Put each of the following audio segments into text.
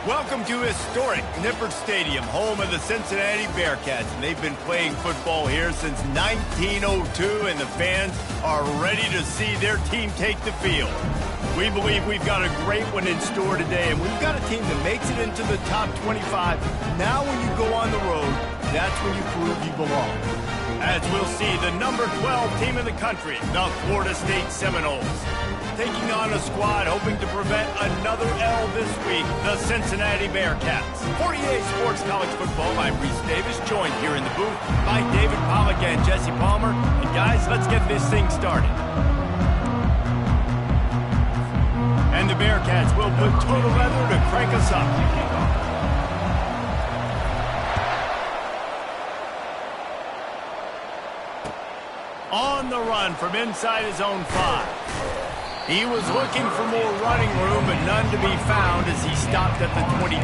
Welcome to historic Nippert Stadium, home of the Cincinnati Bearcats. And they've been playing football here since 1902, and the fans are ready to see their team take the field. We believe we've got a great one in store today, and we've got a team that makes it into the top 25. Now when you go on the road, that's when you prove you belong. As we'll see, the number 12 team in the country, the Florida State Seminoles, taking on a squad hoping to prevent another L this week, the Cincinnati Bearcats. For EA Sports College Football, I'm Reese Davis, joined here in the booth by David Pollack and Jesse Palmer. And guys, let's get this thing started. And the Bearcats will put total leather to crank us up. On the run from inside his own 5. He was looking for more running room, but none to be found as he stopped at the 23.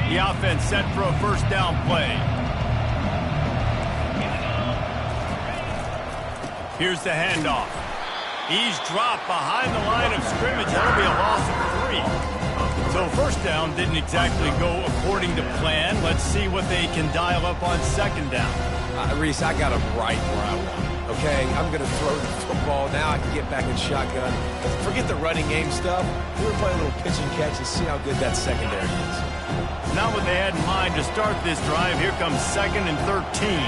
The offense set for a first down play. Here's the handoff. He's dropped behind the line of scrimmage. That'll be a loss of 3. So first down didn't exactly go according to plan. Let's see what they can dial up on second down. Reese, I got him right where I want him, okay? I'm going to throw the football. Now I can get back in shotgun. Forget the running game stuff. We're playing a little pitch and catch and see how good that secondary is. Not what they had in mind to start this drive. Here comes 2nd and 13.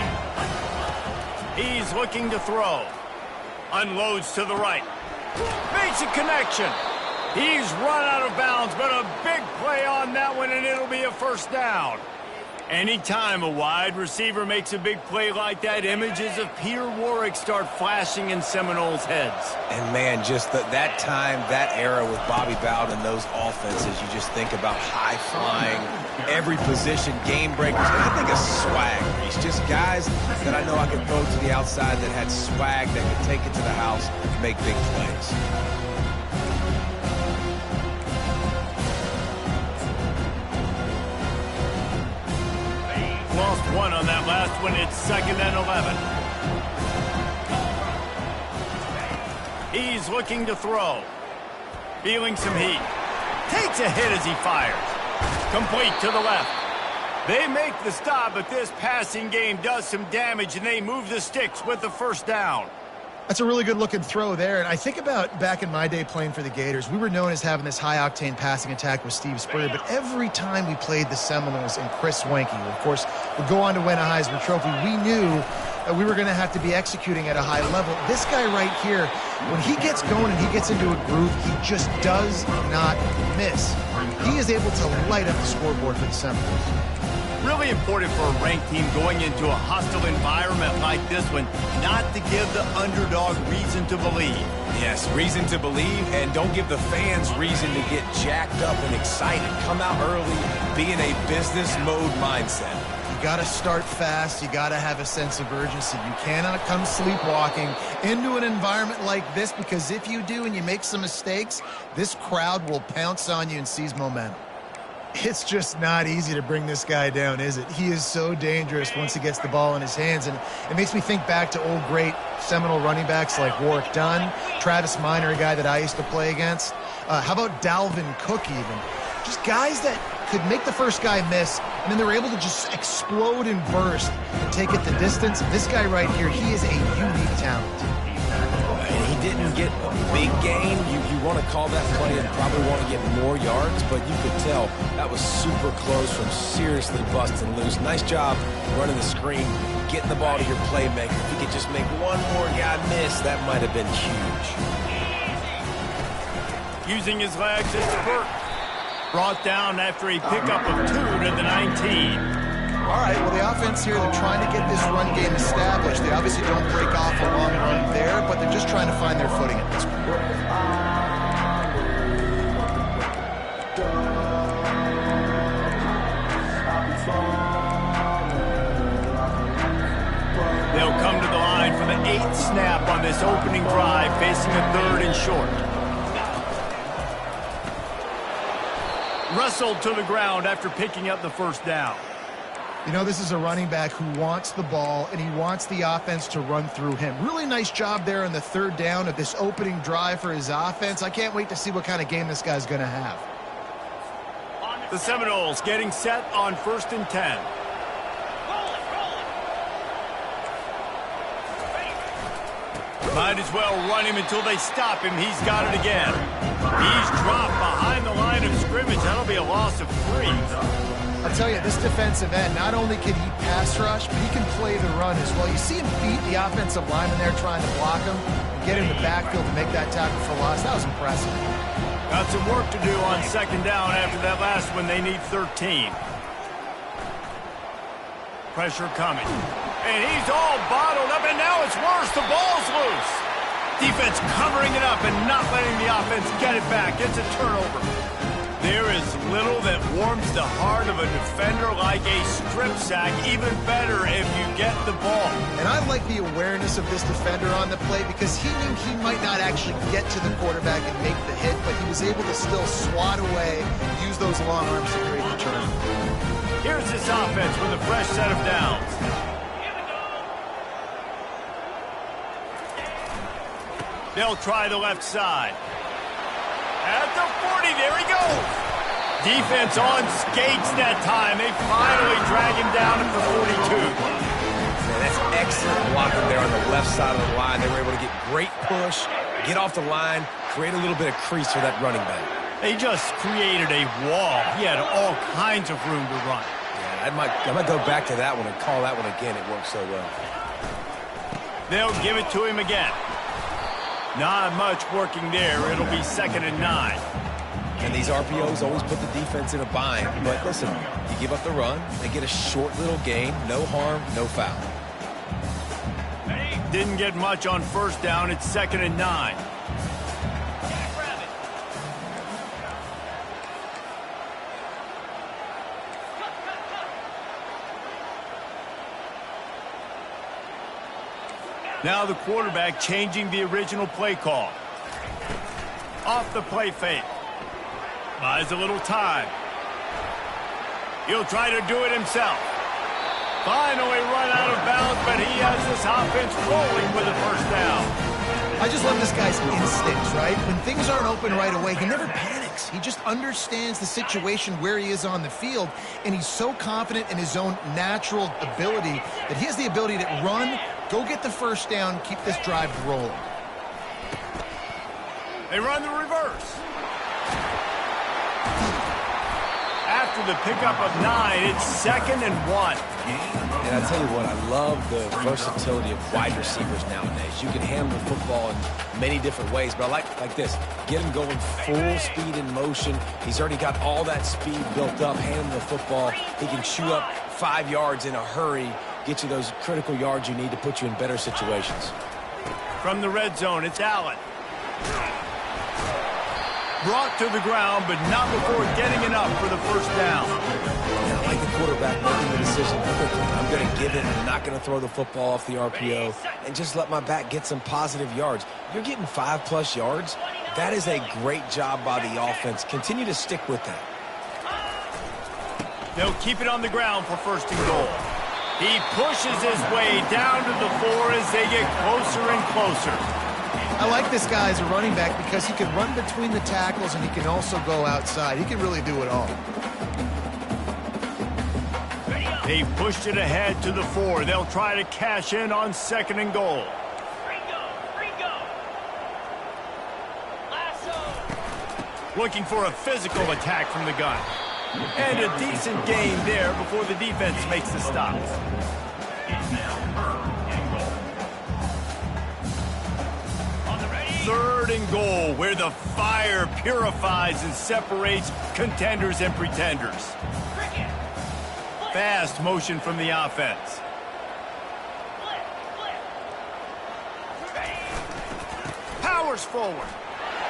He's looking to throw. Unloads to the right. Makes a connection. He's run out of bounds, but a big play on that one, and it'll be a first down. Anytime a wide receiver makes a big play like that, images of Peter Warrick start flashing in Seminoles' heads. And, man, just that time, that era with Bobby Bowden and those offenses, you just think about high-flying, every position, game breakers. And I think of swag, Reese. Just guys that I know I could throw to the outside that had swag, that could take it to the house and make big plays. Lost one on that last one. It's 2nd and 11. He's looking to throw. Feeling some heat. Takes a hit as he fires. Complete to the left. They make the stop, but this passing game does some damage, and they move the sticks with the first down. That's a really good-looking throw there. And I think about back in my day playing for the Gators, we were known as having this high-octane passing attack with Steve Spurrier, but every time we played the Seminoles and Chris Swanke, who, of course, would go on to win a Heisman Trophy, we knew that we were going to have to be executing at a high level. This guy right here, when he gets going and he gets into a groove, he just does not miss. He is able to light up the scoreboard for the Seminoles. Really important for a ranked team going into a hostile environment like this one, not to give the underdog reason to believe. Yes, reason to believe, and don't give the fans reason to get jacked up and excited. Come out early, be in a business mode mindset. You got to start fast. You got to have a sense of urgency. You cannot come sleepwalking into an environment like this, because if you do and you make some mistakes, this crowd will pounce on you and seize momentum. It's just not easy to bring this guy down, is it? He is so dangerous once he gets the ball in his hands, and it makes me think back to old great Seminole running backs like Warrick Dunn, Travis Minor, a guy that I used to play against. How about Dalvin Cook even? Just guys that could make the first guy miss, and then they were able to just explode and burst and take it the distance. This guy right here, he is a unique talent. He didn't get a big gain. You want to call that play and probably want to get more yards, but you could tell that was super close from seriously busting loose. Nice job running the screen, getting the ball to your playmaker. If you could just make one more guy miss, that might have been huge. Using his legs, it's Burke. Brought down after a pickup of 2 to the 19. All right, well, the offense here, they're trying to get this run game established. They obviously don't break off a long run there, but they're just trying to find their footing at this point. They'll come to the line for the 8th snap on this opening drive, facing a 3rd and short. Wrestled to the ground after picking up the first down. You know, this is a running back who wants the ball, and he wants the offense to run through him. Really nice job there on the third down of this opening drive for his offense. I can't wait to see what kind of game this guy's going to have. The Seminoles getting set on 1st and 10. Might as well run him until they stop him. He's got it again. He's dropped behind the line of scrimmage. That'll be a loss of 3. I'll tell you, this defensive end, not only can he pass rush, but he can play the run as well. You see him beat the offensive lineman there trying to block him and get in the backfield to make that tackle for loss. That was impressive. Got some work to do on 2nd down after that last one. They need 13. Pressure coming. And he's all bottled up, and now it's worse. The ball's loose. Defense covering it up and not letting the offense get it back. It's a turnover. There is little that warms the heart of a defender like a strip sack. Even better if you get the ball. And I like the awareness of this defender on the play because he knew he might not actually get to the quarterback and make the hit, but he was able to still swat away, use those long arms to create the turnover. Here's this offense with a fresh set of downs. They'll try the left side. At the 40, there he goes. Defense on skates that time. They finally drag him down at the 42. Man, that's excellent blocking there on the left side of the line. They were able to get great push, get off the line, create a little bit of crease for that running back. They just created a wall. He had all kinds of room to run. Yeah, I might go back to that one and call that one again. It worked so well. They'll give it to him again. Not much working there. It'll be 2nd and 9. And these RPOs always put the defense in a bind. But listen, you give up the run, they get a short little gain, no harm, no foul. Didn't get much on 1st down. It's 2nd and 9. Now the quarterback changing the original play call. Off the play fake. Buys a little time. He'll try to do it himself. Finally run out of bounds, but he has this offense rolling with a 1st down. I just love this guy's instincts, right? When things aren't open right away, he never panics. He just understands the situation where he is on the field, and he's so confident in his own natural ability that he has the ability to run, go get the 1st down, keep this drive rolling. They run the reverse. After the pickup of 9, it's 2nd and 1. And I tell you what, I love the versatility of wide receivers nowadays. You can handle the football in many different ways, but I like this. Get him going full speed in motion. He's already got all that speed built up, handling the football. He can chew up 5 yards in a hurry, get you those critical yards you need to put you in better situations. From the red zone, it's Allen. Brought to the ground, but not before getting enough for the 1st down. And I like the quarterback making the decision quickly. I'm going to give it. I'm not going to throw the football off the RPO and just let my back get some positive yards. You're getting 5+ yards. That is a great job by the offense. Continue to stick with that. They'll keep it on the ground for 1st and goal. He pushes his way down to the 4 as they get closer and closer. I like this guy as a running back because he can run between the tackles and he can also go outside. He can really do it all. They pushed it ahead to the 4. They'll try to cash in on 2nd and goal. Looking for a physical attack from the gun. And a decent gain there before the defense makes the stop. 3rd and goal, where the fire purifies and separates contenders and pretenders. Fast motion from the offense. Powers forward.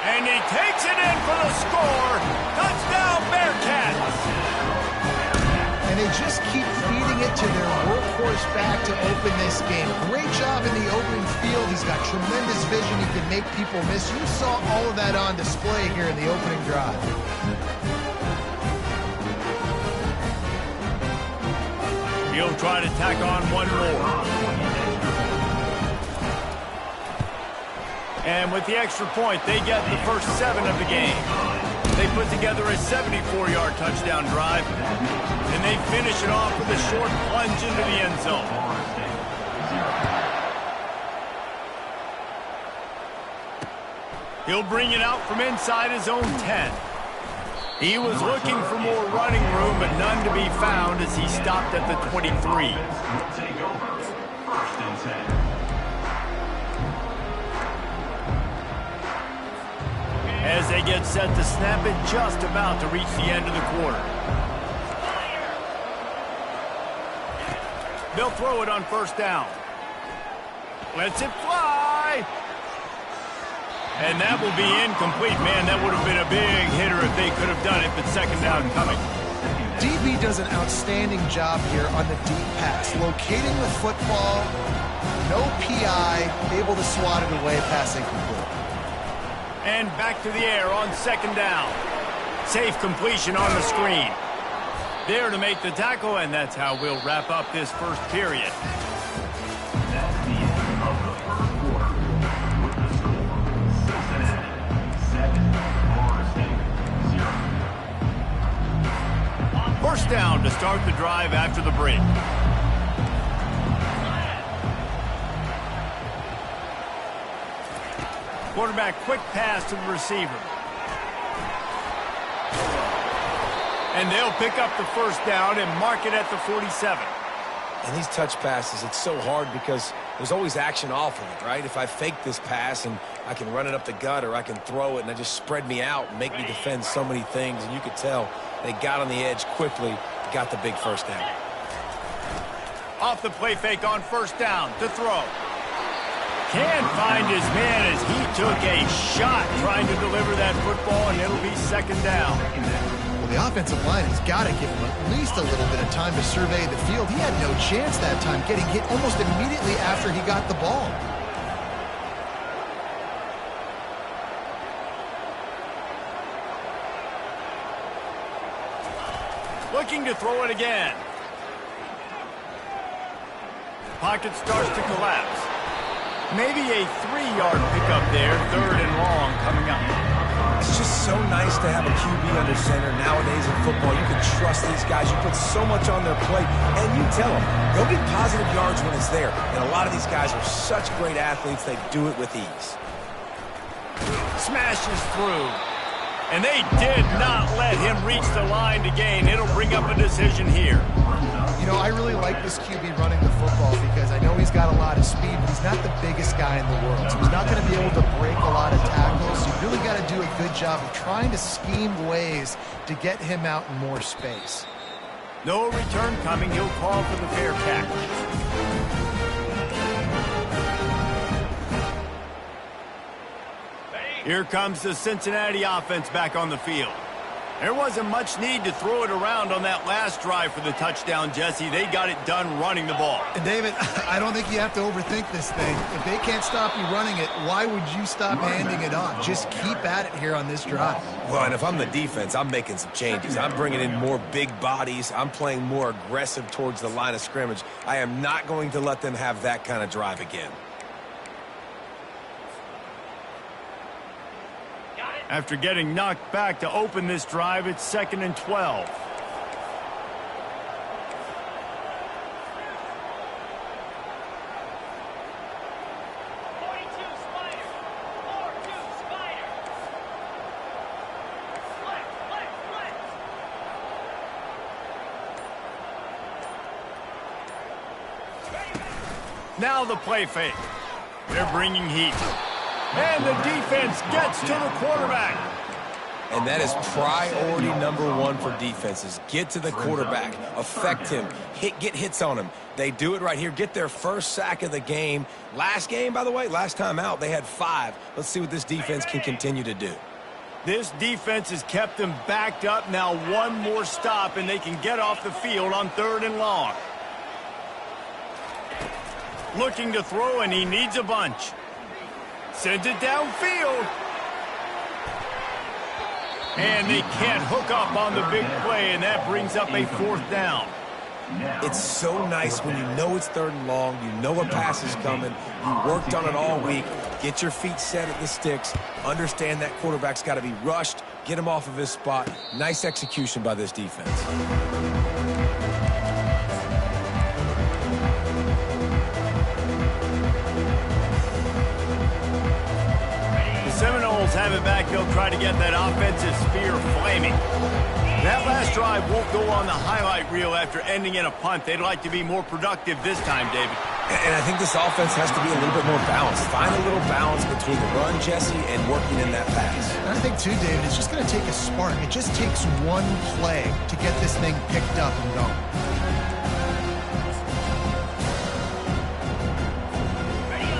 And he takes it in for the score. Touchdown, Bearcats. And they just keep feeding it to their workhorse back to open this game. Great job in the open field. He's got tremendous vision. He can make people miss. You saw all of that on display here in the opening drive. He'll try to tack on one more. And with the extra point, they get the first 7 of the game. They put together a 74-yard touchdown drive, and they finish it off with a short plunge into the end zone. He'll bring it out from inside his own 10. He was looking for more running room, but none to be found as he stopped at the 23. Take over. First and 10. As they get set to snap it, just about to reach the end of the quarter. They'll throw it on first down. Lets it fly. And that will be incomplete. Man, that would have been a big hitter if they could have done it, but second down coming. DB does an outstanding job here on the deep pass, locating the football, no PI, able to swat it away, passing complete. And back to the air on second down. Safe completion on the screen. There to make the tackle, and that's how we'll wrap up this first period. That's the end of the first quarter. With the score, Cincinnati 7, Florida State 0. First down to start the drive after the break. Quarterback, quick pass to the receiver. And they'll pick up the first down and mark it at the 47. And these touch passes, it's so hard because there's always action off of it, right? If I fake this pass and I can run it up the gut or I can throw it and they just spread me out and make me defend so many things. And you could tell they got on the edge quickly, got the big first down. Off the play fake on first down to throw. Can't find his man as he took a shot trying to deliver that football, and it'll be second down. Well, the offensive line has got to give him at least a little bit of time to survey the field. He had no chance that time, getting hit almost immediately after he got the ball. Looking to throw it again. Pocket starts to collapse. Maybe a 3-yard pickup there, third and long coming up. It's just so nice to have a QB under center. Nowadays in football, you can trust these guys. You put so much on their plate, and you tell them, go get positive yards when it's there. And a lot of these guys are such great athletes, they do it with ease. Smashes through. And they did not let him reach the line to gain. It'll bring up a decision here. You know, I really like this QB running the football because I know he's got a lot of speed, but he's not the biggest guy in the world. So he's not going to be able to break a lot of tackles. You really got to do a good job of trying to scheme ways to get him out in more space. No return coming. He'll call for the fair catch. Here comes the Cincinnati offense back on the field. There wasn't much need to throw it around on that last drive for the touchdown, Jesse. They got it done running the ball. And David, I don't think you have to overthink this thing. If they can't stop you running it, why would you stop handing it off? Just keep at it here on this drive. Well, and if I'm the defense, I'm making some changes. I'm bringing in more big bodies. I'm playing more aggressive towards the line of scrimmage. I am not going to let them have that kind of drive again. After getting knocked back to open this drive, it's 2nd and 12. Now the play fake. They're bringing heat. And the defense gets to the quarterback. And that is priority #1 for defenses. Get to the quarterback. Affect him. Get hits on him. They do it right here. Get their first sack of the game. Last game, by the way, last time out, they had 5. Let's see what this defense can continue to do. This defense has kept them backed up. Now one more stop, and they can get off the field on 3rd and long. Looking to throw, and he needs a bunch. Sends it downfield. And they can't hook up on the big play, and that brings up a 4th down. It's so nice when you know it's 3rd and long, you know a pass is coming, you worked on it all week, get your feet set at the sticks, understand that quarterback's got to be rushed, get him off of his spot. Nice execution by this defense. Seminoles have it back. They'll try to get that offensive spear flaming. That last drive won't go on the highlight reel after ending in a punt. They'd like to be more productive this time, David. And I think this offense has to be a little bit more balanced. Find a little balance between the run, Jesse, and working in that pass. And I think, too, David, it's just going to take a spark. It just takes one play to get this thing picked up and going.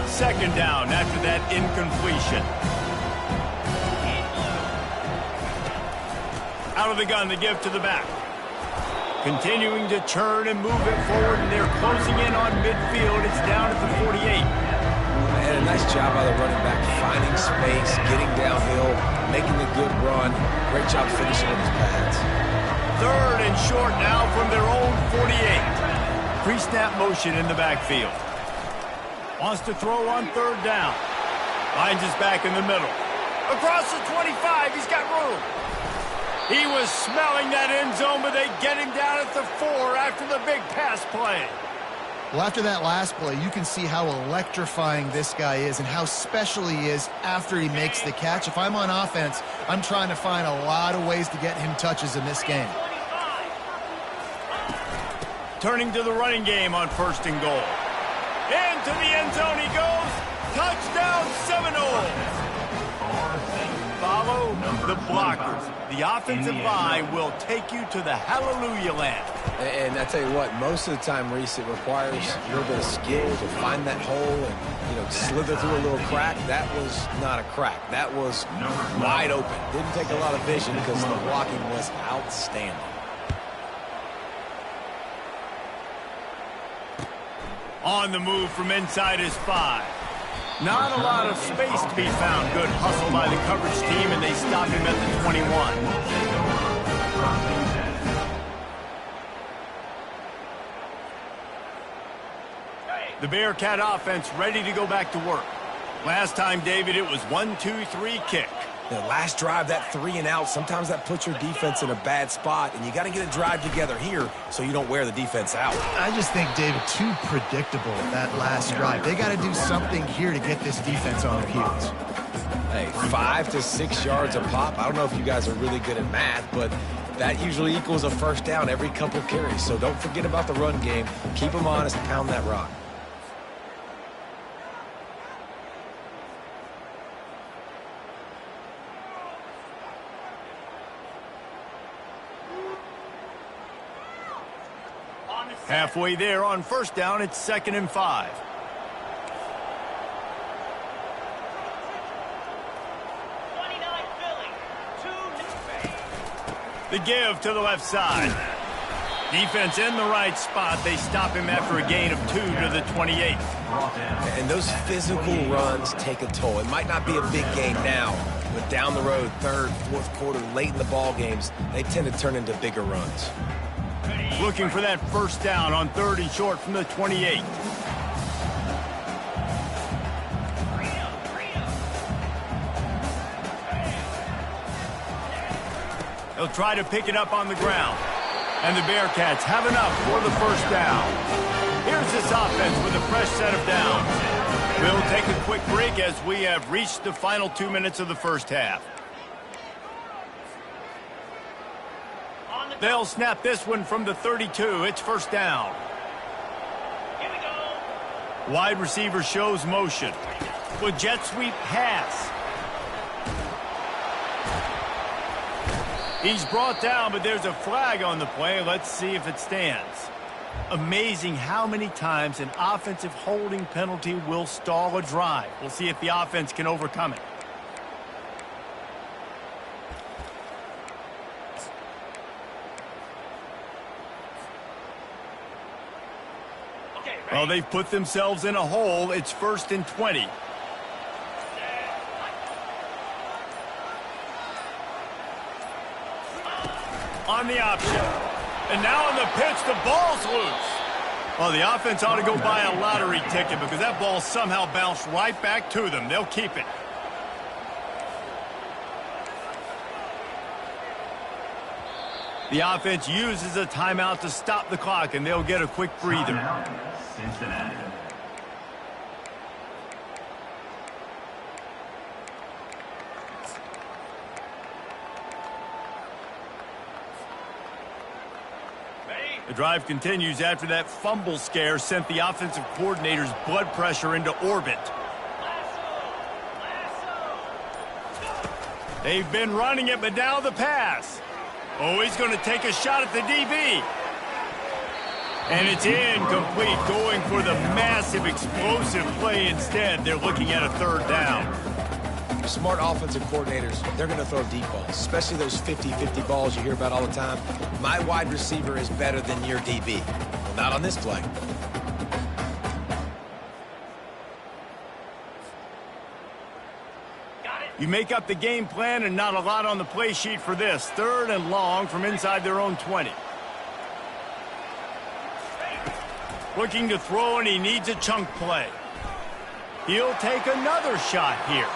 Second down after that incompletion. Out of the gun, the give to the back. Continuing to turn and move it forward, and they're closing in on midfield. It's down at the 48. And a nice job by the running back, finding space, getting downhill, making a good run. Great job finishing with his pads. 3rd and short now from their own 48. Pre-snap motion in the backfield. Wants to throw on 3rd down. Finds his back in the middle. Across the 25, he's got room. He was smelling that end zone, but they get him down at the 4 after the big pass play. Well, after that last play, you can see how electrifying this guy is and how special he is after he makes the catch. If I'm on offense, I'm trying to find a lot of ways to get him touches in this game. Turning to the running game on 1st and goal. Into the end zone he goes. Touchdown Seminoles. Follow the blockers. The offensive line will take you to the hallelujah land. And I tell you what, most of the time, Reese, it requires a little bit of skill to find that hole and, slither through a little crack. That was not a crack. That was wide open. Didn't take a lot of vision because the blocking was outstanding. On the move from inside his 5. Not a lot of space to be found. Good hustle by the coverage team, and they stop him at the 21. The Bearcat offense ready to go back to work. Last time, David, it was 1-2-3 kick. The last drive, that 3 and out, sometimes that puts your defense in a bad spot, and you got to get a drive together here so you don't wear the defense out. I just think, David, too predictable that last drive. They got to do something here to get this defense on their heels. Hey, 5 to 6 yards a pop. I don't know if you guys are really good at math, but that usually equals a 1st down every couple carries. So don't forget about the run game. Keep them honest, pound that rock. Halfway there on 1st down, it's 2nd and 5. The give to the left side. Defense in the right spot. They stop him after a gain of 2 to the 28. And those physical runs take a toll. It might not be a big gain now, but down the road, 3rd, 4th quarter, late in the ball games, they tend to turn into bigger runs. Looking for that 1st down on 3rd and short from the 28. They'll try to pick it up on the ground. And the Bearcats have enough for the 1st down. Here's this offense with a fresh set of downs. We'll take a quick break as we have reached the final 2 minutes of the 1st half. They'll snap this one from the 32. It's 1st down. Here we go. Wide receiver shows motion. With jet sweep pass. He's brought down, but there's a flag on the play. Let's see if it stands. Amazing how many times an offensive holding penalty will stall a drive. We'll see if the offense can overcome it. Well, they've put themselves in a hole. It's 1st and 20. On the option. And now on the pitch, the ball's loose. Oh, the offense ought to go buy a lottery ticket because that ball somehow bounced right back to them. They'll keep it. The offense uses a timeout to stop the clock, and they'll get a quick breather. Cincinnati. The drive continues after that fumble scare sent the offensive coordinator's blood pressure into orbit. They've been running it, but now the pass. Oh, he's going to take a shot at the DB. And it's incomplete, going for the massive explosive play instead. They're looking at a third down. Smart offensive coordinators, they're going to throw deep balls, especially those 50-50 balls you hear about all the time. My wide receiver is better than your DB. Well, not on this play. You make up the game plan and not a lot on the play sheet for this. 3rd and long from inside their own 20. Looking to throw, and he needs a chunk play. He'll take another shot here.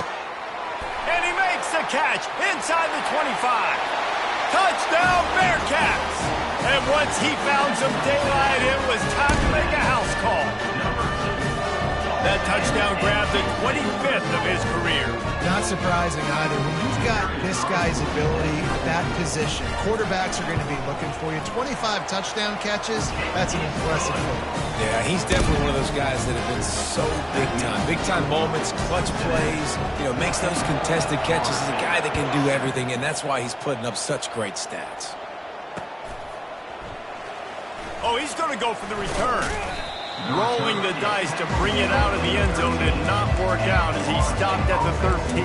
And he makes the catch inside the 25. Touchdown, Bearcats! And once he found some daylight, it was time to make a house call. That touchdown grabbed the 25th of his career. Not surprising either. When you've got this guy's ability at that position, quarterbacks are going to be looking for you. 25 touchdown catches, that's an impressive thing. Yeah, he's definitely one of those guys that have been so big time. Big time moments, clutch plays, makes those contested catches. He's a guy that can do everything, and that's why he's putting up such great stats. Oh, he's going to go for the return. Rolling the dice to bring it out of the end zone did not work out as he stopped at the 13.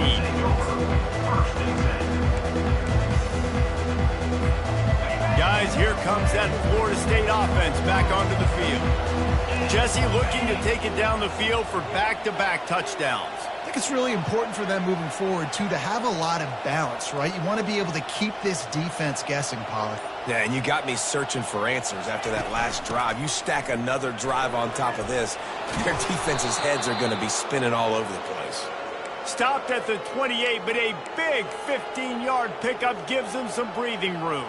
Guys, here comes that Florida State offense back onto the field. Jesse looking to take it down the field for back-to-back touchdowns. I think it's really important for them moving forward, too, to have a lot of balance, right? You want to be able to keep this defense guessing, Pollard. Yeah, and you got me searching for answers after that last drive. You stack another drive on top of this, their defense's heads are going to be spinning all over the place. Stopped at the 28, but a big 15-yard pickup gives them some breathing room.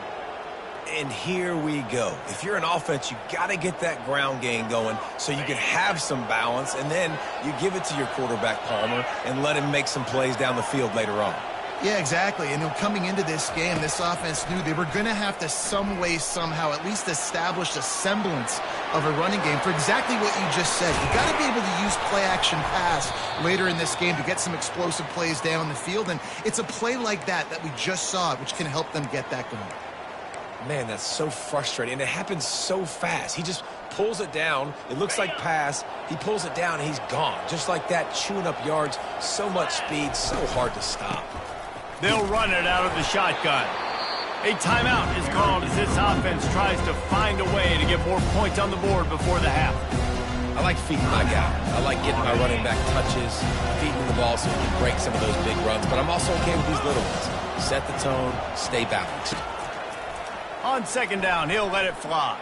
And here we go. If you're an offense, you got to get that ground game going so you can have some balance, and then you give it to your quarterback, Palmer, and let him make some plays down the field later on. Yeah, exactly. And coming into this game, this offense knew they were going to have to some way, somehow, at least establish a semblance of a running game for exactly what you just said. You got to be able to use play-action pass later in this game to get some explosive plays down the field, and it's a play like that we just saw, which can help them get that going. Man, that's so frustrating, and it happens so fast. He just pulls it down. It looks like pass. He pulls it down, and he's gone. Just like that, chewing up yards. So much speed, so hard to stop. They'll run it out of the shotgun. A timeout is called as this offense tries to find a way to get more points on the board before the half. I like feeding my guy. I like getting my running back touches, feeding the ball so he can break some of those big runs, but I'm also okay with these little ones. Set the tone, stay balanced. On 2nd down, he'll let it fly.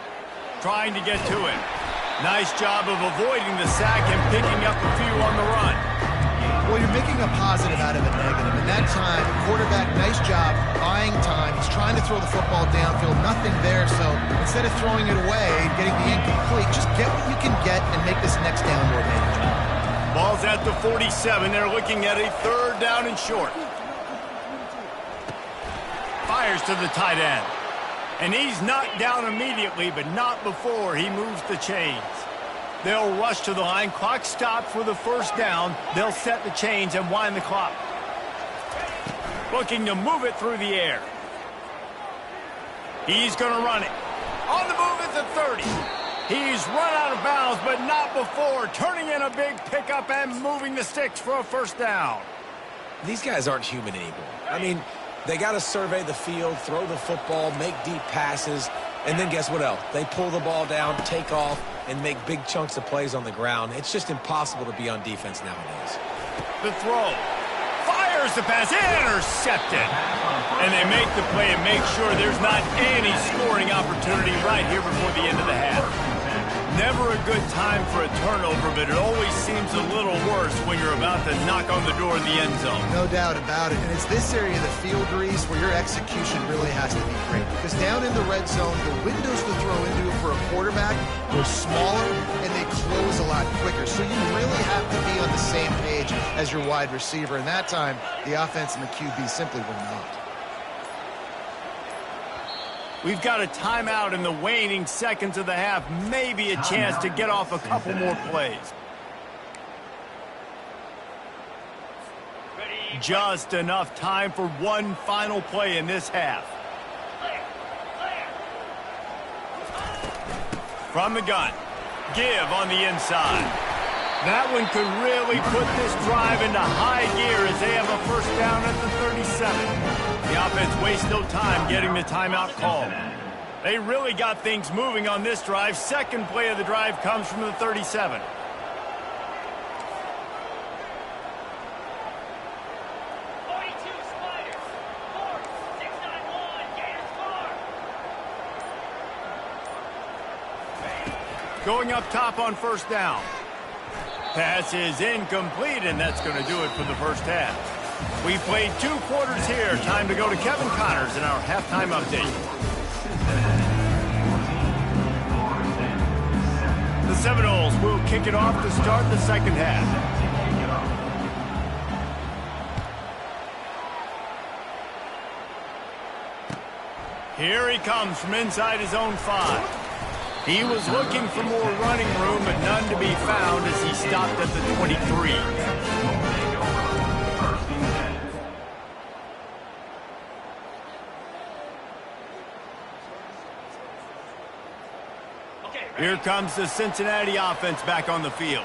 Trying to get to it. Nice job of avoiding the sack and picking up a few on the run. Well, you're making a positive out of a negative. And that time, quarterback, nice job buying time. He's trying to throw the football downfield. Nothing there, so instead of throwing it away and getting the incomplete, just get what you can get and make this next down more manageable. Ball's at the 47. They're looking at a 3rd down and short. Fires to the tight end. And he's knocked down immediately, but not before he moves the chains. They'll rush to the line. Clock stopped for the 1st down. They'll set the chains and wind the clock. Looking to move it through the air. He's going to run it. On the move at the 30. He's run out of bounds, but not before. Turning in a big pickup and moving the sticks for a 1st down. These guys aren't human anymore. I mean, they got to survey the field, throw the football, make deep passes, and then guess what else? They pull the ball down, take off, and make big chunks of plays on the ground. It's just impossible to be on defense nowadays. The throw. Fires Here's the pass, intercepted. And they make the play and make sure there's not any scoring opportunity right here before the end of the half. Never a good time for a turnover, but it always seems a little worse when you're about to knock on the door in the end zone. No doubt about it. And it's this area of the field, Reese, where your execution really has to be great. Because down in the red zone, the windows to throw into for a quarterback are smaller and they close a lot quicker. So you really have to be on the same page as your wide receiver. And that time, the offense and the QB simply were not. We've got a timeout in the waning seconds of the half. Maybe a chance to get off a couple more plays. Just enough time for one final play in this half. From the gun. Give on the inside. That one could really put this drive into high gear as they have a first down at the 37. The offense wastes no time getting the timeout call. They really got things moving on this drive. Second play of the drive comes from the 37. Going up top on first down. Pass is incomplete, and that's going to do it for the first half. We played 2 quarters here. Time to go to Kevin Connors in our halftime update. The Seminoles will kick it off to start the second half. Here he comes from inside his own 5. He was looking for more running room, but none to be found as he stopped at the 23. Here comes the Cincinnati offense back on the field.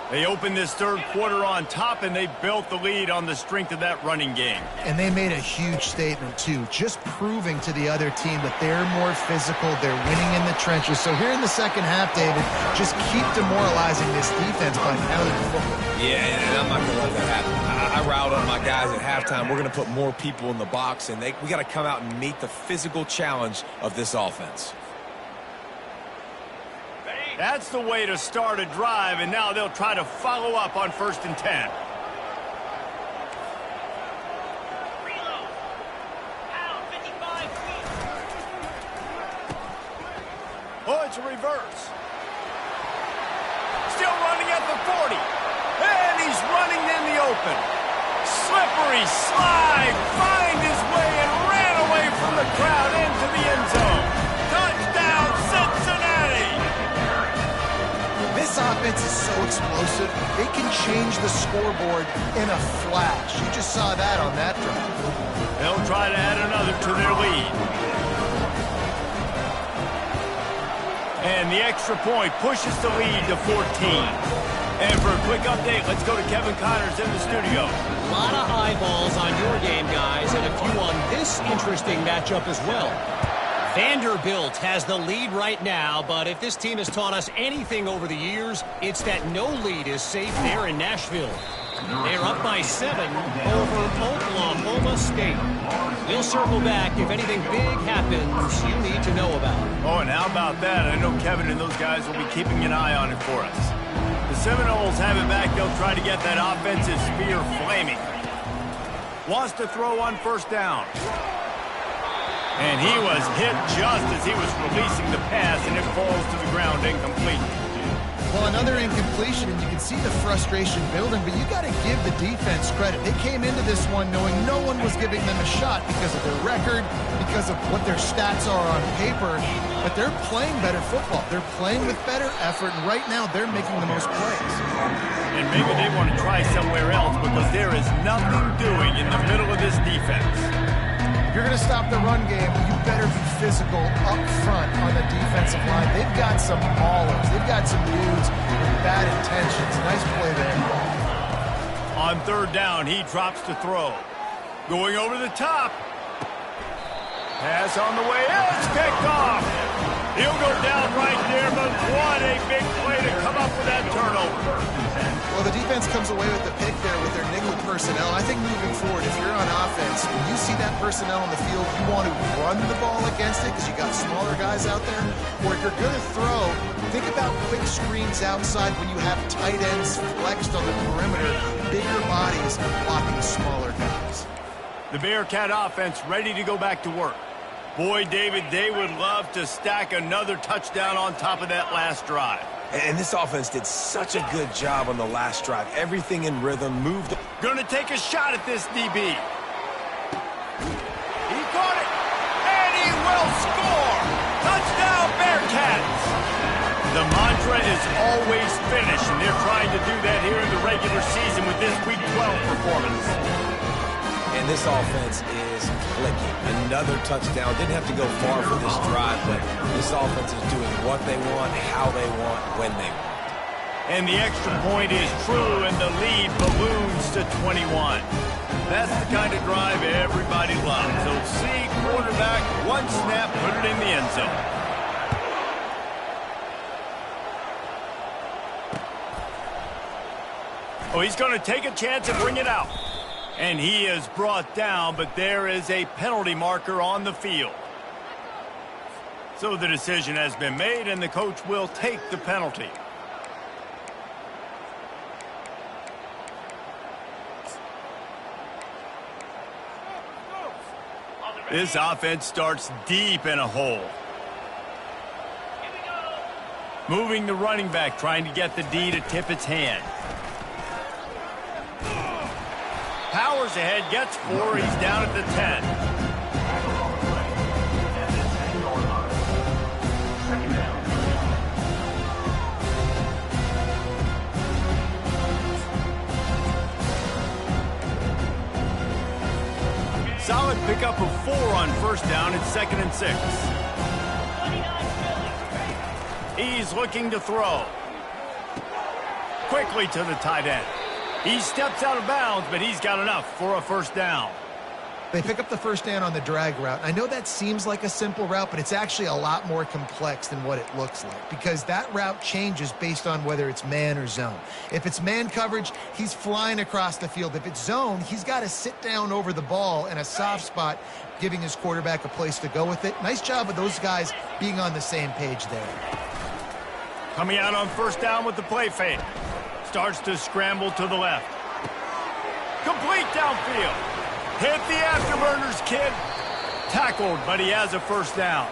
They opened this third quarter on top, and they built the lead on the strength of that running game. And they made a huge statement, too, just proving to the other team that they're more physical, they're winning in the trenches. So here in the second half, David, just keep demoralizing this defense by pounding the football. Yeah, and I'm not going to let that happen. I riled up my guys at halftime. We're going to put more people in the box, and we got to come out and meet the physical challenge of this offense. That's the way to start a drive, and now they'll try to follow up on 1st and 10. Oh, it's a reverse. Still running at the 40. And he's running in the open. Slippery slide, find his way and ran away from the crowd into the end zone. Touchdown, Cincinnati! This offense is so explosive, they can change the scoreboard in a flash. You just saw that on that drive. They'll try to add another to their lead. And the extra point pushes the lead to 14. And for a quick update, let's go to Kevin Connors in the studio. A lot of eyeballs on your game, guys, and a few on this interesting matchup as well. Vanderbilt has the lead right now, but if this team has taught us anything over the years, it's that no lead is safe there in Nashville. They're up by 7 over Oklahoma State. We'll circle back if anything big happens you need to know about. Oh, and how about that? I know Kevin and those guys will be keeping an eye on it for us. The Seminoles have it back. They'll try to get that offensive spear flaming. Wants to throw on first down. And he was hit just as he was releasing the pass, and it falls to the ground incomplete. Well, another incompletion, and you can see the frustration building, but you got to give the defense credit. They came into this one knowing no one was giving them a shot because of their record, because of what their stats are on paper, but they're playing better football. They're playing with better effort, and right now they're making the most plays. And maybe they want to try somewhere else because there is nothing doing in the middle of this defense. If you're going to stop the run game, you better be physical up front on the defensive line. They've got some maulers. They've got some dudes with bad intentions. Nice play there. On third down, he drops to throw. Going over the top. Pass on the way. It's picked off. He'll go down right there, but what a big play to come up with that turnover. Well, the defense comes away with the pick there with their nickel personnel. I think moving forward, if you're on offense, when you see that personnel on the field, you want to run the ball against it because you got smaller guys out there. Or if you're going to throw, think about quick screens outside when you have tight ends flexed on the perimeter, bigger bodies blocking smaller guys. The Bearcat offense ready to go back to work. Boy, David, they would love to stack another touchdown on top of that last drive. And this offense did such a good job on the last drive. Everything in rhythm, moved. Gonna take a shot at this DB. He caught it, and he will score! Touchdown, Bearcats! The mantra is always finish, and they're trying to do that here in the regular season with this Week 12 performance. And this offense is clicking. Another touchdown. Didn't have to go far for this drive, but this offense is doing what they want, how they want, when they want. And the extra point is true, and the lead balloons to 21. That's the kind of drive everybody loves. So see quarterback, one snap, put it in the end zone. Oh, he's going to take a chance and bring it out. And he is brought down, but there is a penalty marker on the field. So the decision has been made, and the coach will take the penalty. This offense starts deep in a hole. Moving the running back, trying to get the D to tip its hand. Powers ahead, gets 4, he's down at the 10. Solid pickup of 4 on first down. It's 2nd and 6. He's looking to throw. Quickly to the tight end. He steps out of bounds, but he's got enough for a first down. They pick up the first down on the drag route. I know that seems like a simple route, but it's actually a lot more complex than what it looks like because that route changes based on whether it's man or zone. If it's man coverage, he's flying across the field. If it's zone, he's got to sit down over the ball in a soft spot, giving his quarterback a place to go with it. Nice job of those guys being on the same page there. Coming out on first down with the play fake. Starts to scramble to the left. Complete downfield. Hit the afterburners, kid. Tackled, but he has a first down.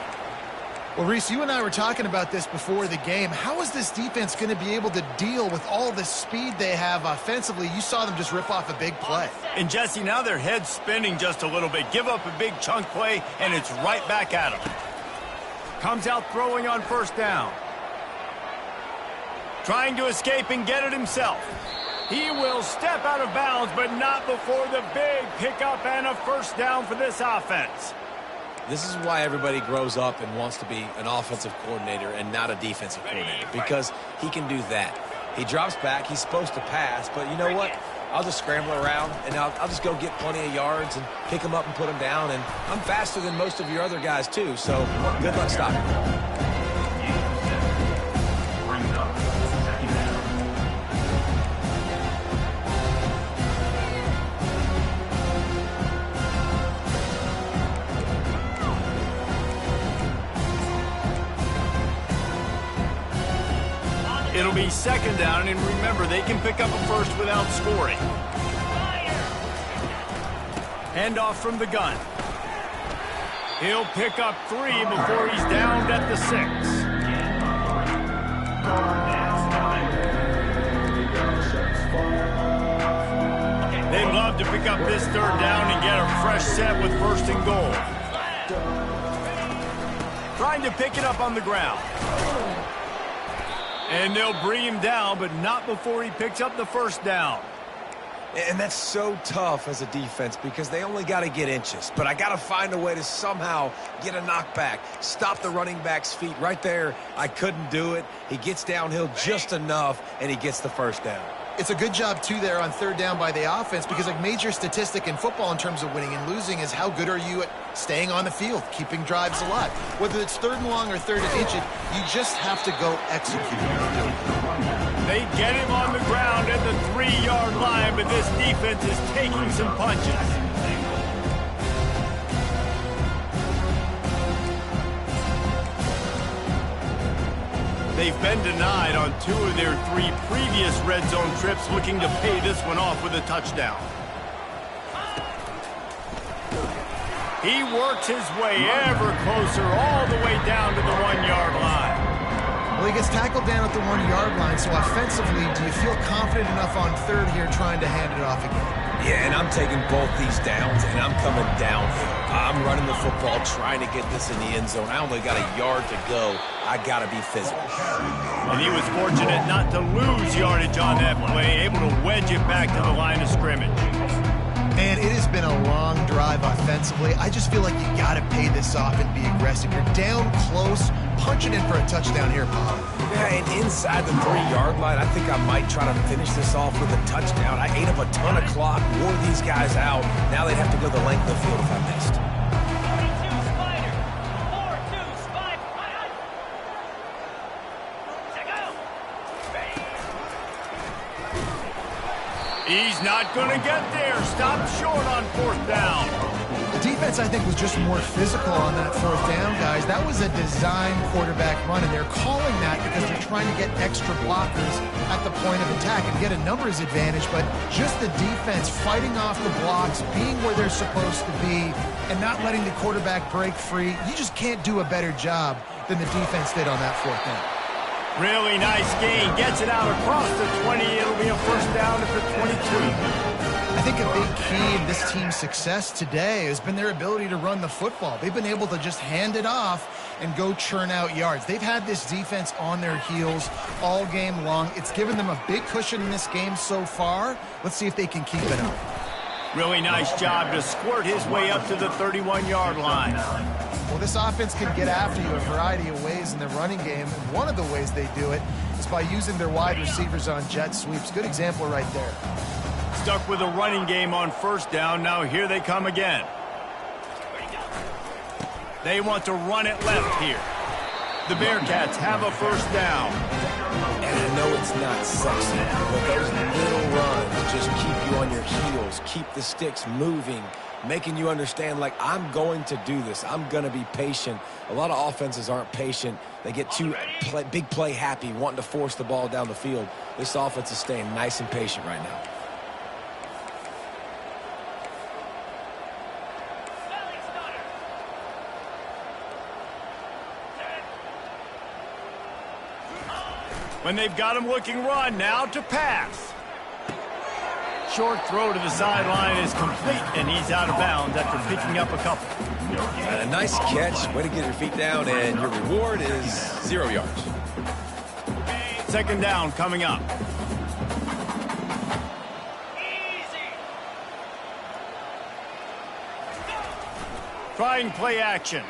Well, Reese, you and I were talking about this before the game. How is this defense going to be able to deal with all the speed they have offensively? You saw them just rip off a big play. And, Jesse, now their head's spinning just a little bit. Give up a big chunk play, and it's right back at them. Comes out throwing on first down. Trying to escape and get it himself. He will step out of bounds, but not before the big pickup and a first down for this offense. This is why everybody grows up and wants to be an offensive coordinator and not a defensive coordinator, because he can do that. He drops back. He's supposed to pass, but you know what? I'll just scramble around, and I'll just go get plenty of yards and pick them up and put them down, and I'm faster than most of your other guys, too, so good luck stopping me. It'll be second down, and remember, they can pick up a first without scoring. Handoff from the gun. He'll pick up 3 before he's downed at the 6. They'd love to pick up this third down and get a fresh set with 1st and goal. Trying to pick it up on the ground. And they'll bring him down, but not before he picks up the first down. And that's so tough as a defense because they only got to get inches. But I got to find a way to somehow get a knockback, stop the running back's feet. Right there, I couldn't do it. He gets downhill just enough, and he gets the first down. It's a good job, too, there on third down by the offense because a major statistic in football in terms of winning and losing is how good are you at staying on the field, keeping drives alive. Whether it's third and long or third and inch, you just have to go execute. They get him on the ground at the 3-yard line, but this defense is taking some punches. They've been denied on 2 of their 3 previous red zone trips, looking to pay this one off with a touchdown. He works his way ever closer all the way down to the 1-yard line. Well, he gets tackled down at the 1-yard line, so offensively, do you feel confident enough on third here trying to hand it off again? Yeah, and I'm taking both these downs, and I'm coming downhill. I'm running the football, trying to get this in the end zone. I only got a yard to go. I got to be physical. And he was fortunate not to lose yardage on that play, able to wedge it back to the line of scrimmage. Man, it has been a long drive offensively. I just feel like you got to pay this off and be aggressive. You're down close, punching in for a touchdown here, Paul. Yeah, and inside the 3-yard line, I think I might try to finish this off with a touchdown. I ate up a ton of clock, wore these guys out. Now they'd have to go the length of the field if I missed. 42 Spider. 4-2 Spider. He's not going to get there. Stop short on 4th down. The defense, I think, was just more physical on that 4th down, guys. That was a design quarterback run, and they're calling that because they're trying to get extra blockers at the point of attack and get a numbers advantage, but just the defense fighting off the blocks, being where they're supposed to be, and not letting the quarterback break free. You just can't do a better job than the defense did on that 4th down. Really nice gain. Gets it out across the 20. It'll be a first down at the 22. I think a big key in this team's success today has been their ability to run the football. They've been able to just hand it off and go churn out yards. They've had this defense on their heels all game long. It's given them a big cushion in this game so far. Let's see if they can keep it up. Really nice job to squirt his way up to the 31-yard line. Well, this offense can get after you a variety of ways in the running game. And one of the ways they do it is by using their wide receivers on jet sweeps. Good example right there. Stuck with a running game on first down. Now here they come again. They want to run it left here. The Bearcats have a first down. And I know it's not sexy, but those little runs just keep you on your heels, keep the sticks moving, making you understand, like, I'm going to do this. I'm going to be patient. A lot of offenses aren't patient. They get too big play happy, wanting to force the ball down the field. This offense is staying nice and patient right now. When they've got him looking run, now to pass. Short throw to the sideline is complete, and he's out of bounds after picking up a couple. A nice catch. Way to get your feet down, and your reward is 0 yards. Second down coming up. Trying play action.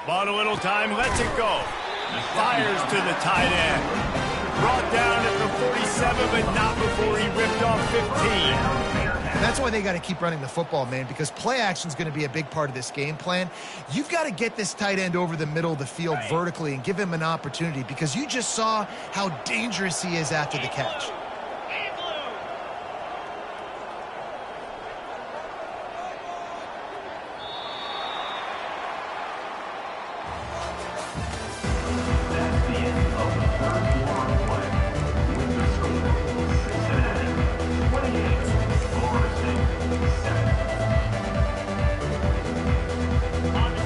Bought a little time, lets it go. Fires to the tight end. Brought down at the 47, but not before he ripped off 15. And that's why they got to keep running the football, man, because play action is going to be a big part of this game plan. You've got to get this tight end over the middle of the field vertically and give him an opportunity, because you just saw how dangerous he is after the catch.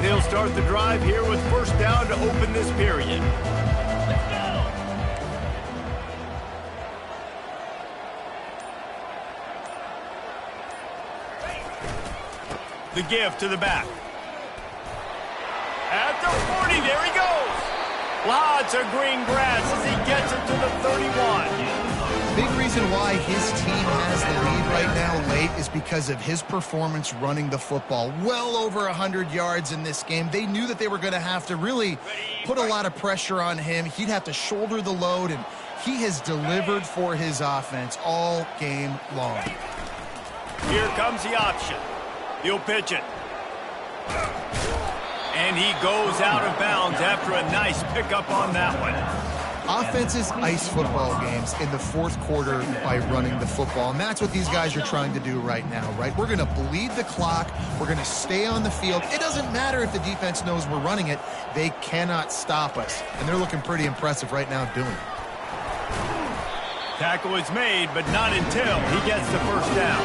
They'll start the drive here with first down to open this period. Let's go. The give to the back. At the 40, there he goes. Lots of green grass as he gets it to the 31. Big reason why his team has the lead right now late is because of his performance running the football. Well over 100 yards in this game. They knew that they were going to have to really put a lot of pressure on him. He'd have to shoulder the load, and He has delivered for his offense all game long. Here comes the option. He'll pitch it. And he goes out of bounds after a nice pickup on that one. Offenses ice football games in the fourth quarter by running the football, and that's what these guys are trying to do right now, right? We're going to bleed the clock. We're going to stay on the field. It doesn't matter if the defense knows we're running it. They cannot stop us, and they're looking pretty impressive right now doing it. Tackle is made, but not until he gets the first down.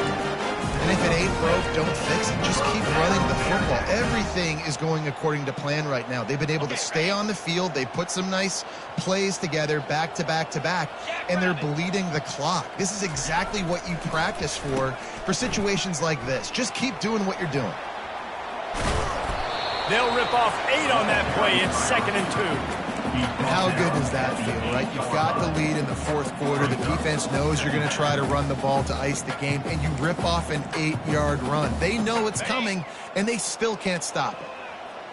And if it ain't broke, don't fix it. Just keep running the football. Everything is going according to plan right now. They've been able to stay on the field. They put some nice plays together back to back to back, and they're bleeding the clock. This is exactly what you practice for situations like this. Just keep doing what you're doing. They'll rip off 8 on that play. It's 2nd and 2. And how good does that feel, right? You've got the lead in the fourth quarter. The defense knows you're going to try to run the ball to ice the game, and you rip off an 8-yard run. They know it's coming, and they still can't stop it.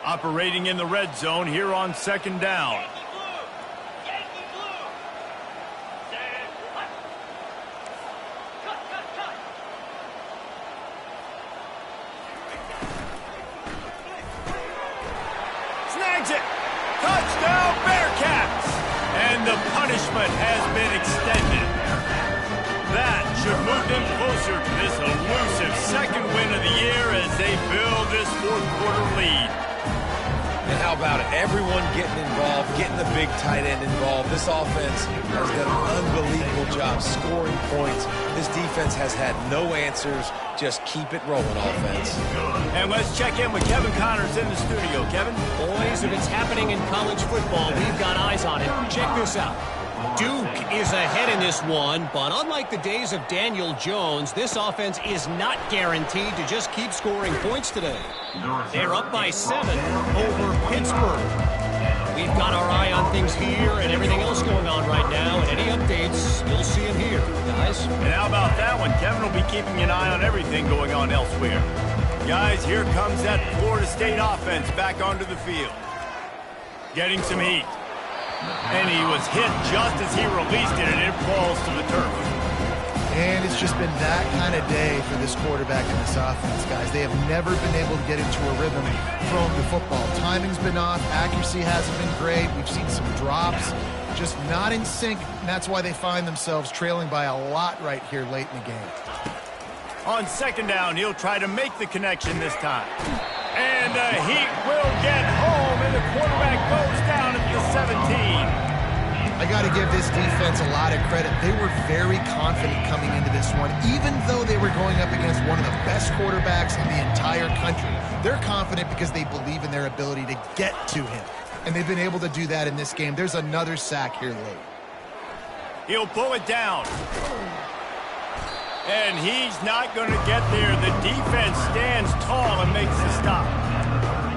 Operating in the red zone here on 2nd down. Yankee blue. Stand. Cut. Snags it. Touchdown, Bearcats! And the punishment has been extended. That should move them closer to this elusive 2nd win of the year as they build this fourth quarter lead. And how about it? Everyone getting involved, getting the big tight end involved. This offense has done an unbelievable job scoring points. This defense has had no answers. Just keep it rolling, offense. And let's check in with Kevin Connors in the studio. Kevin? Boys, if it's happening in college football, we've got eyes on it. Check this out. Duke is ahead in this one, but unlike the days of Daniel Jones, this offense is not guaranteed to just keep scoring points today. They're up by 7 over Pittsburgh. We've got our eye on things here and everything else going on right now, and any updates, you'll see them here, guys. And how about that one? Kevin will be keeping an eye on everything going on elsewhere. Guys, here comes that Florida State offense back onto the field. Getting some heat. And he was hit just as he released it, and it falls to the turf. And it's just been that kind of day for this quarterback and this offense, guys. They have never been able to get into a rhythm throwing the football. Timing's been off. Accuracy hasn't been great. We've seen some drops. Just not in sync, and that's why they find themselves trailing by a lot right here late in the game. On 2nd down, he'll try to make the connection this time. And the heat will get home, and the quarterback goes down at the 17. I got to give this defense a lot of credit. They were very confident coming into this one, even though they were going up against one of the best quarterbacks in the entire country. They're confident because they believe in their ability to get to him, and they've been able to do that in this game. There's another sack here late. He'll pull it down. And he's not going to get there. The defense stands tall and makes the stop.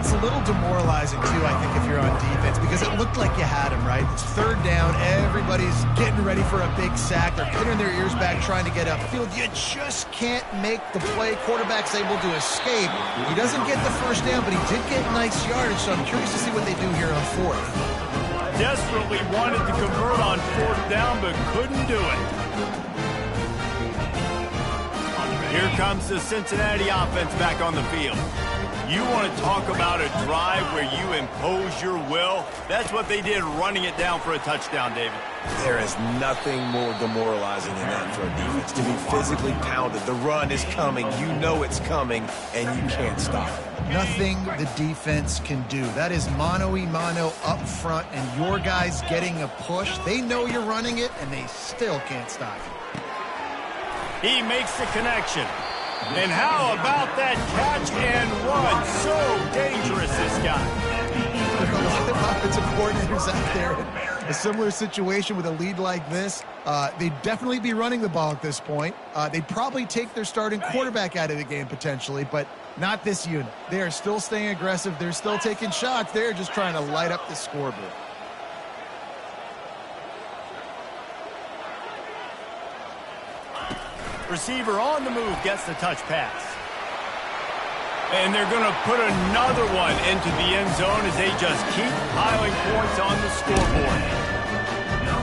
It's a little demoralizing, too, I think, if you're on defense, because it looked like you had him, right? It's 3rd down. Everybody's getting ready for a big sack. They're pinning their ears back trying to get upfield. You just can't make the play. Quarterback's able to escape. He doesn't get the first down, but he did get nice yardage, so I'm curious to see what they do here on 4th. Desperately wanted to convert on 4th down, but couldn't do it. Here comes the Cincinnati offense back on the field. You want to talk about a drive where you impose your will? That's what they did, running it down for a touchdown, David. There is nothing more demoralizing than that for a defense, to be physically pounded. The run is coming. You know it's coming, and you can't stop it. Nothing the defense can do. That is mano-a-mano up front, and your guys getting a push. They know you're running it, and they still can't stop it. He makes the connection. And how about that catch and run? So dangerous, this guy. There's a lot of offensive coordinators out there. A similar situation with a lead like this. They'd definitely be running the ball at this point. They'd probably take their starting quarterback out of the game potentially, but not this unit. They are still staying aggressive. They're still taking shots. They're just trying to light up the scoreboard. Receiver on the move gets the touch pass. And they're going to put another one into the end zone as they just keep piling points on the scoreboard.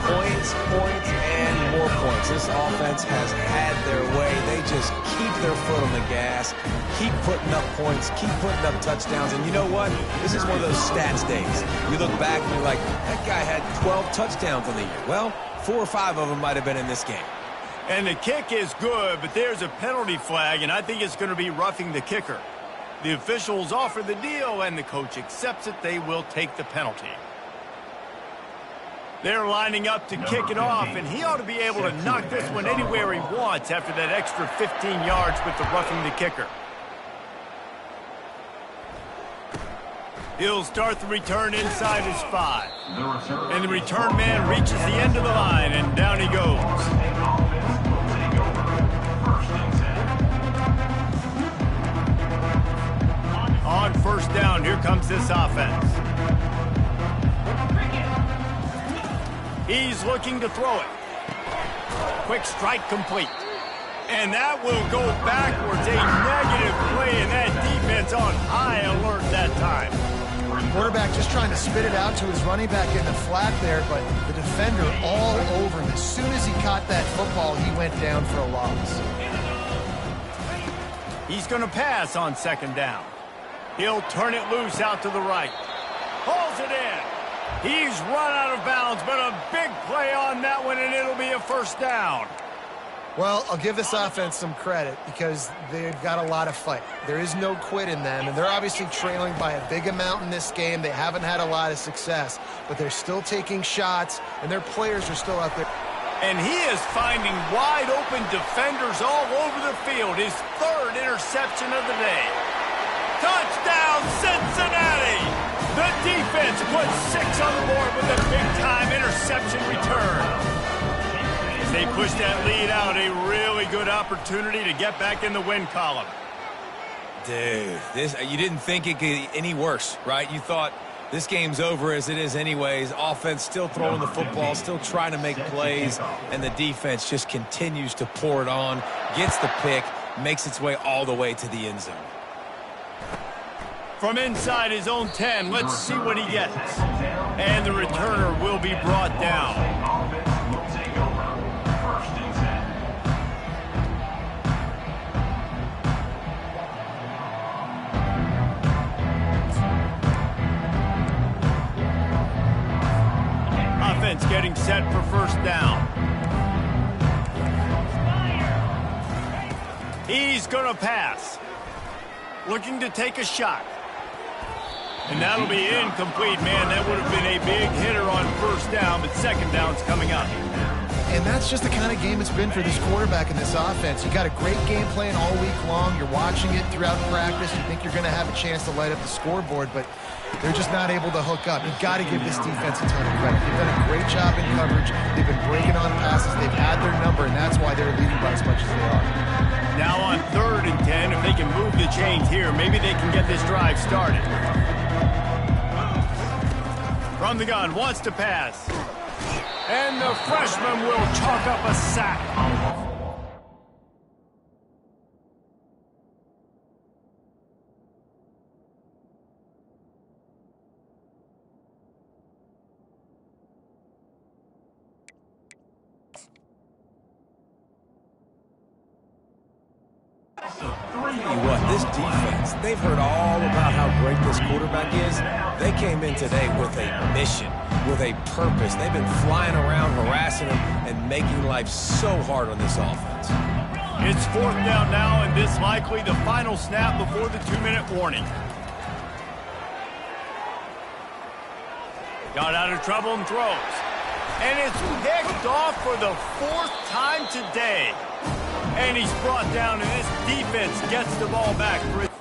points, and more points. This offense has had their way. They just keep their foot on the gas, keep putting up points, keep putting up touchdowns. And you know what? This is one of those stats days. You look back and you're like, that guy had 12 touchdowns on the year. Well, 4 or 5 of them might have been in this game. And the kick is good, but there's a penalty flag, and I think it's going to be roughing the kicker. The officials offer the deal, and the coach accepts it. They will take the penalty. They're lining up to kick it off, and he ought to be able to knock this one anywhere he wants after that extra 15 yards with the roughing the kicker. He'll start the return inside his 5. And the return man reaches the end of the line, and down he goes. On first down, here comes this offense. He's looking to throw it. Quick strike complete. And that will go backwards. A negative play, and that defense on high alert that time. Quarterback just trying to spit it out to his running back in the flat there, but the defender all over him. As soon as he caught that football, he went down for a loss. He's going to pass on second down. He'll turn it loose out to the right. Hauls it in. He's run out of bounds, but a big play on that one, and it'll be a first down. Well, I'll give this offense some credit because they've got a lot of fight. There is no quit in them, and they're obviously trailing by a big amount in this game. They haven't had a lot of success, but they're still taking shots, and their players are still out there. And he is finding wide-open defenders all over the field. His 3rd interception of the day. Touchdown, Cincinnati! The defense puts 6 on the board with a big-time interception return. As they push that lead out, a really good opportunity to get back in the win column. Dude, you didn't think it could get any worse, right? You thought this game's over as it is anyways. Offense still throwing the football, still trying to make plays, and the defense just continues to pour it on, gets the pick, makes its way all the way to the end zone. From inside his own 10, let's see what he gets. And the returner will be brought down. Offense getting set for first down. He's going to pass. Looking to take a shot. And that'll be incomplete, man. That would have been a big hitter on first down, but second down's coming up. And that's just the kind of game it's been for this quarterback in this offense. You got a great game plan all week long. You're watching it throughout practice. You think you're going to have a chance to light up the scoreboard, but they're just not able to hook up. You've got to give this defense a ton of credit. They've done a great job in coverage. They've been breaking on passes. They've had their number, and that's why they're leading by as much as they are. Now on 3rd and 10, if they can move the chains here, maybe they can get this drive started. From the gun, wants to pass. And the freshman will chalk up a sack. What, this defense, they've heard all about how great this quarterback is. They came in today with a mission, with a purpose. They've been flying around, harassing him, and making life so hard on this offense. It's 4th down now, and this likely the final snap before the 2-minute warning. Got out of trouble and throws. And it's picked off for the 4th time today. And he's brought down, and this defense gets the ball back for it.